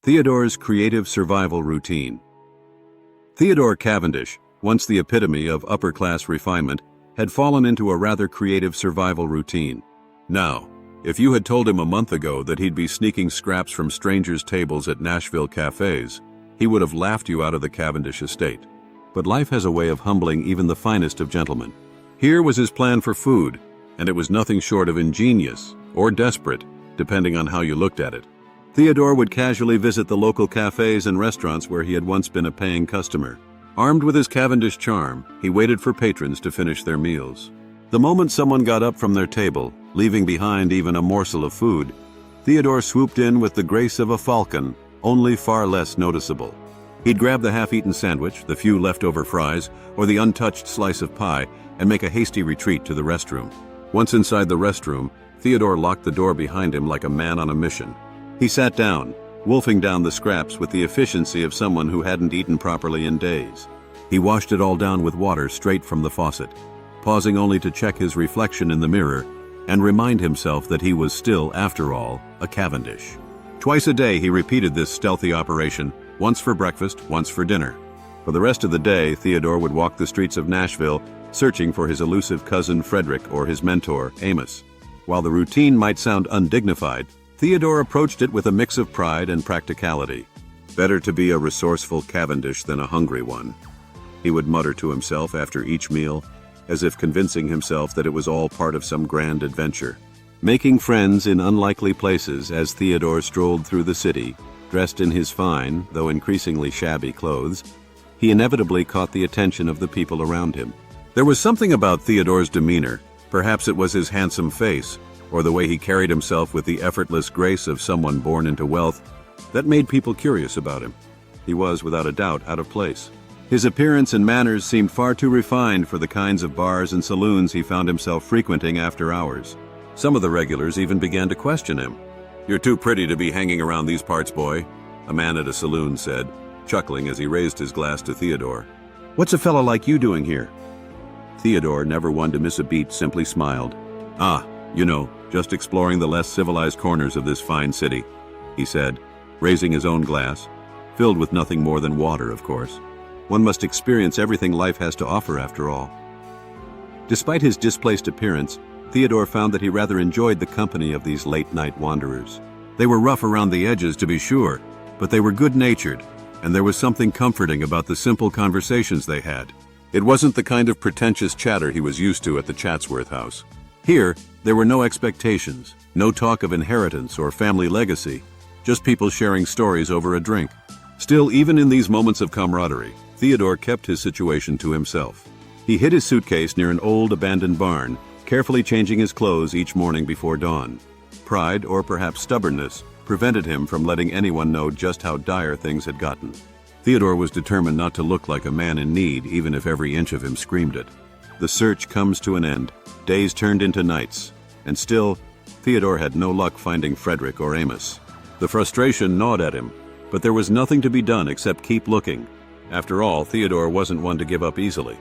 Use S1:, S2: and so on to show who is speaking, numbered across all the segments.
S1: Theodore's creative survival routine. Theodore Cavendish, once the epitome of upper-class refinement, had fallen into a rather creative survival routine. Now, if you had told him a month ago that he'd be sneaking scraps from strangers' tables at Nashville cafes, he would have laughed you out of the Cavendish estate. But life has a way of humbling even the finest of gentlemen. Here was his plan for food, and it was nothing short of ingenious or desperate, depending on how you looked at it. Theodore would casually visit the local cafes and restaurants where he had once been a paying customer. Armed with his Cavendish charm, he waited for patrons to finish their meals. The moment someone got up from their table, leaving behind even a morsel of food, Theodore swooped in with the grace of a falcon, only far less noticeable. He'd grab the half-eaten sandwich, the few leftover fries, or the untouched slice of pie, and make a hasty retreat to the restroom. Once inside the restroom, Theodore locked the door behind him like a man on a mission. He sat down, wolfing down the scraps with the efficiency of someone who hadn't eaten properly in days. He washed it all down with water straight from the faucet, pausing only to check his reflection in the mirror and remind himself that he was still, after all, a Cavendish. Twice a day he repeated this stealthy operation, once for breakfast, once for dinner. For the rest of the day, Theodore would walk the streets of Nashville, searching for his elusive cousin Frederick or his mentor, Amos. While the routine might sound undignified, Theodore approached it with a mix of pride and practicality. Better to be a resourceful Cavendish than a hungry one, he would mutter to himself after each meal, as if convincing himself that it was all part of some grand adventure. Making friends in unlikely places as Theodore strolled through the city, dressed in his fine, though increasingly shabby clothes, he inevitably caught the attention of the people around him. There was something about Theodore's demeanor, perhaps it was his handsome face, or the way he carried himself with the effortless grace of someone born into wealth, that made people curious about him. He was, without a doubt, out of place. His appearance and manners seemed far too refined for the kinds of bars and saloons he found himself frequenting after hours. Some of the regulars even began to question him. "You're too pretty to be hanging around these parts, boy," a man at a saloon said, chuckling as he raised his glass to Theodore. "What's a fellow like you doing here?" Theodore, never one to miss a beat, simply smiled. "Ah, you know, just exploring the less civilized corners of this fine city," he said, raising his own glass, filled with nothing more than water, of course. One must experience everything life has to offer after all. Despite his displaced appearance, Theodore found that he rather enjoyed the company of these late-night wanderers. They were rough around the edges, to be sure, but they were good-natured, and there was something comforting about the simple conversations they had. It wasn't the kind of pretentious chatter he was used to at the Chatsworth house. Here, there were no expectations, no talk of inheritance or family legacy, just people sharing stories over a drink. Still, even in these moments of camaraderie, Theodore kept his situation to himself. He hid his suitcase near an old abandoned barn, carefully changing his clothes each morning before dawn. Pride, or perhaps stubbornness, prevented him from letting anyone know just how dire things had gotten. Theodore was determined not to look like a man in need, even if every inch of him screamed it. The search comes to an end. Days turned into nights, and still, Theodore had no luck finding Frederick or Amos. The frustration gnawed at him, but there was nothing to be done except keep looking. After all, Theodore wasn't one to give up easily.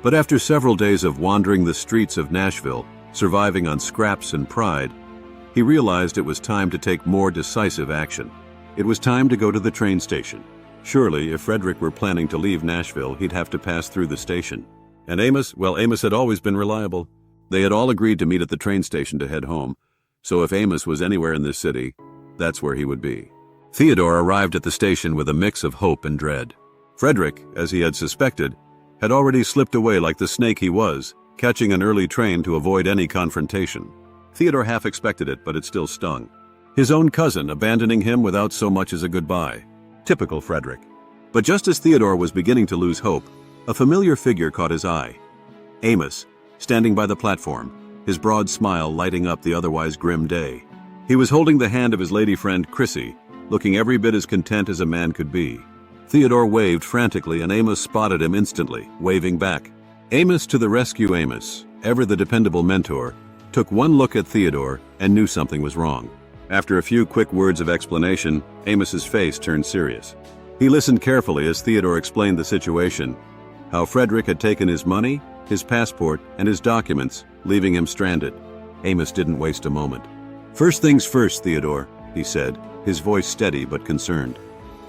S1: But after several days of wandering the streets of Nashville, surviving on scraps and pride, he realized it was time to take more decisive action. It was time to go to the train station. Surely, if Frederick were planning to leave Nashville, he'd have to pass through the station. And Amos, well, Amos had always been reliable. They had all agreed to meet at the train station to head home, so if Amos was anywhere in this city, that's where he would be. Theodore arrived at the station with a mix of hope and dread. Frederick, as he had suspected, had already slipped away like the snake he was, catching an early train to avoid any confrontation. Theodore half expected it, but it still stung. His own cousin abandoning him without so much as a goodbye. Typical Frederick. But just as Theodore was beginning to lose hope, a familiar figure caught his eye. Amos, standing by the platform, his broad smile lighting up the otherwise grim day. He was holding the hand of his lady friend Chrissy, looking every bit as content as a man could be. Theodore waved frantically, and Amos spotted him instantly, waving back. Amos to the rescue. Amos, ever the dependable mentor, took one look at Theodore and knew something was wrong. After a few quick words of explanation, Amos's face turned serious. He listened carefully as Theodore explained the situation, how Frederick had taken his money, his passport, and his documents, leaving him stranded. Amos didn't waste a moment. "First things first, Theodore," he said, his voice steady but concerned.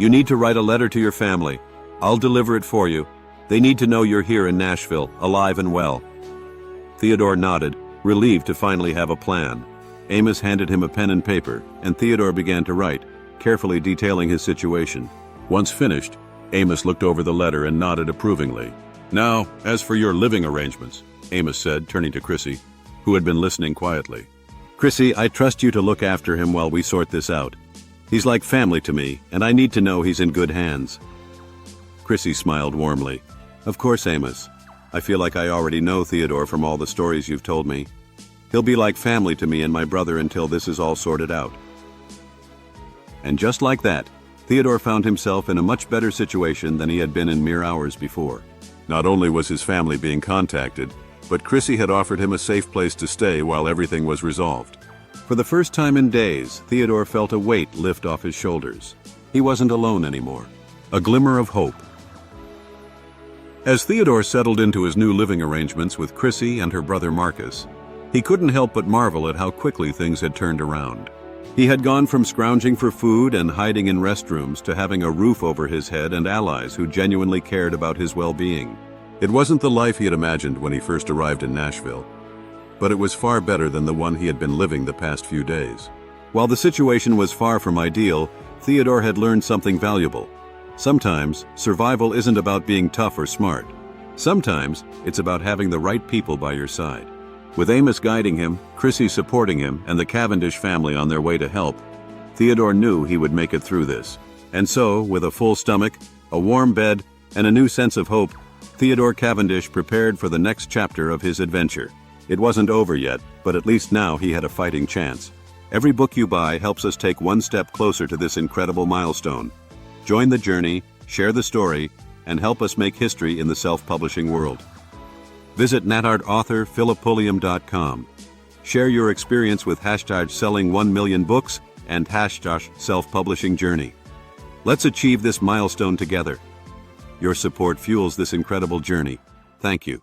S1: You need to write a letter to your family. I'll deliver it for you. They need to know you're here in Nashville, alive and well." Theodore nodded, relieved to finally have a plan. Amos handed him a pen and paper, and Theodore began to write, carefully detailing his situation. Once finished, Amos looked over the letter and nodded approvingly. "Now, as for your living arrangements," Amos said, turning to Chrissy, who had been listening quietly. "Chrissy, I trust you to look after him while we sort this out. He's like family to me, and I need to know he's in good hands." Chrissy smiled warmly. "Of course, Amos. I feel like I already know Theodore from all the stories you've told me. He'll be like family to me and my brother until this is all sorted out." And just like that, Theodore found himself in a much better situation than he had been in mere hours before. Not only was his family being contacted, but Chrissy had offered him a safe place to stay while everything was resolved. For the first time in days, Theodore felt a weight lift off his shoulders. He wasn't alone anymore. A glimmer of hope. As Theodore settled into his new living arrangements with Chrissy and her brother Marcus, he couldn't help but marvel at how quickly things had turned around. He had gone from scrounging for food and hiding in restrooms to having a roof over his head and allies who genuinely cared about his well-being. It wasn't the life he had imagined when he first arrived in Nashville, but it was far better than the one he had been living the past few days. While the situation was far from ideal, Theodore had learned something valuable. Sometimes, survival isn't about being tough or smart. Sometimes, it's about having the right people by your side. With Amos guiding him, Chrissy supporting him, and the Cavendish family on their way to help, Theodore knew he would make it through this. And so, with a full stomach, a warm bed, and a new sense of hope, Theodore Cavendish prepared for the next chapter of his adventure. It wasn't over yet, but at least now he had a fighting chance. Every book you buy helps us take one step closer to this incredible milestone. Join the journey, share the story, and help us make history in the self-publishing world. Visit natartauthor.philippulliam.com. Share your experience with #selling 1 million books and #self-publishing journey. Let's achieve this milestone together. Your support fuels this incredible journey. Thank you.